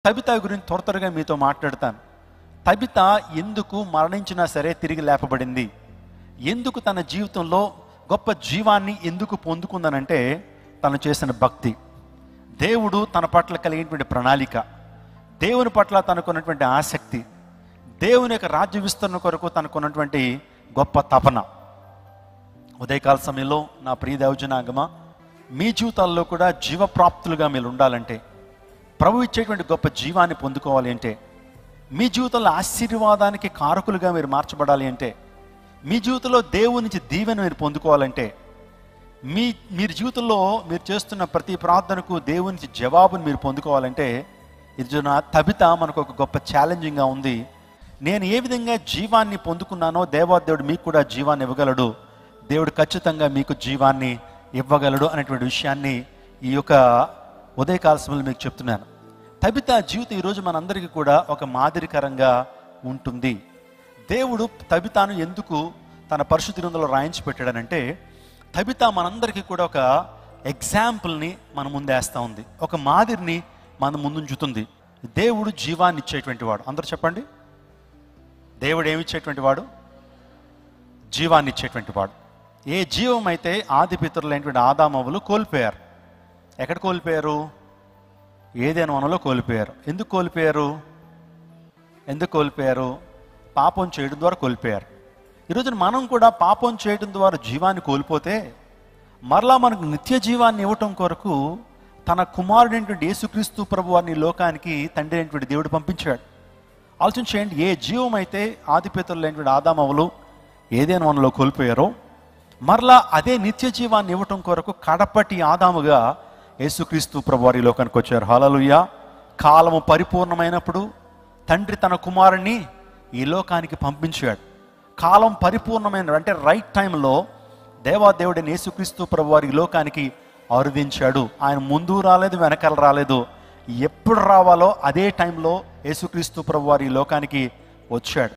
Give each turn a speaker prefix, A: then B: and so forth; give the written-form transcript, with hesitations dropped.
A: Tabitha గురించి త్వరగా మీతో మాట్లాడతాను. తబిత ఎందుకు మరణించినా సరే తిరిగి లేపబడింది, ఎందుకు తన జీవితంలో గొప్ప జీవాన్ని ఎందుకు పొందుకుందనంటే తను చేసిన భక్తి, దేవుడు తన పట్ల కలిగినటువంటి ప్రణాళిక, దేవుని పట్ల తనకున్నటువంటి ఆసక్తి, దేవుని యొక్క రాజ్య విస్తరణ కొరకు తనకున్నటువంటి గొప్ప తపన. ఉదయకాల సమయంలో నా ప్రియ దైవజనాంగమా, మీ జీవితాల్లో కూడా జీవప్రాప్తులుగా మీరు ఉండాలంటే, ప్రభు ఇచ్చేటువంటి గొప్ప జీవాన్ని పొందుకోవాలి అంటే, మీ జీవితంలో ఆశీర్వాదానికి కారకులుగా మీరు మార్చబడాలి అంటే, మీ జీవితంలో దేవుని నుంచి దీవెన మీరు పొందుకోవాలంటే, మీరు జీవితంలో మీరు చేస్తున్న ప్రతి ప్రార్థనకు దేవుని నుంచి జవాబుని మీరు పొందుకోవాలంటే, ఇది నా తబిత మనకు ఒక గొప్ప ఛాలెంజింగ్గా ఉంది. నేను ఏ విధంగా జీవాన్ని పొందుకున్నానో దేవాదేవుడు మీకు కూడా జీవాన్ని ఇవ్వగలడు, దేవుడు ఖచ్చితంగా మీకు జీవాన్ని ఇవ్వగలడు అనేటువంటి విషయాన్ని ఈ యొక్క ఉదయకాల సమయంలో మీకు చెప్తున్నాను. తబిత జీవితం ఈరోజు మనందరికీ కూడా ఒక మాదిరికరంగా ఉంటుంది. దేవుడు తబితాను ఎందుకు తన పరిశుద్ధ గ్రంథంలో రాయించి పెట్టాడనంటే, తబిత మనందరికీ కూడా ఒక ఎగ్జాంపుల్ని మన ముందేస్తూ ఉంది, ఒక మాదిరిని మన ముందుంచుతుంది. దేవుడు జీవాన్ని ఇచ్చేటువంటి వాడు. అందరూ చెప్పండి, దేవుడు ఏమిచ్చేటువంటి వాడు? జీవాన్ని ఇచ్చేటువంటి వాడు. ఏ జీవం అయితే ఆది పితరులైనటువంటి ఆదామవ్వలు కోల్పోయారు. ఎక్కడ కోల్పోయారు? ఏదైనా వనంలో కోల్పోయారు. ఎందుకు కోల్పోయారు? పాపం చేయడం ద్వారా కోల్పోయారు. ఈరోజు మనం కూడా పాపం చేయడం ద్వారా జీవాన్ని కోల్పోతే, మరలా మనకు నిత్య జీవాన్ని ఇవ్వటం కొరకు తన కుమారుడైనటువంటి యేసుక్రీస్తు ప్రభు వారిని లోకానికి తండ్రి అయినటువంటి దేవుడు పంపించాడు. ఆలోచన చేయండి, ఏ జీవం అయితే ఆది పితరులైనటువంటి ఆదామవ్వలు ఏదైనా వనంలో కోల్పోయారో, మరలా అదే నిత్య జీవాన్ని ఇవ్వటం కొరకు కడపటి ఆదాముగా యేసుక్రీస్తు ప్రభు వారి లోకానికి వచ్చారు. హల్లెలూయా. కాలము పరిపూర్ణమైనప్పుడు తండ్రి తన కుమారుణ్ణి ఈ లోకానికి పంపించాడు. కాలం పరిపూర్ణమైన అంటే రైట్ టైంలో దేవాదేవుడైన యేసుక్రీస్తు ప్రభు వారి లోకానికి ఆరుదించాడు. ఆయన ముందు రాలేదు, వెనకాల రాలేదు. ఎప్పుడు రావాలో అదే టైంలో యేసుక్రీస్తు ప్రభు వారి లోకానికి వచ్చాడు.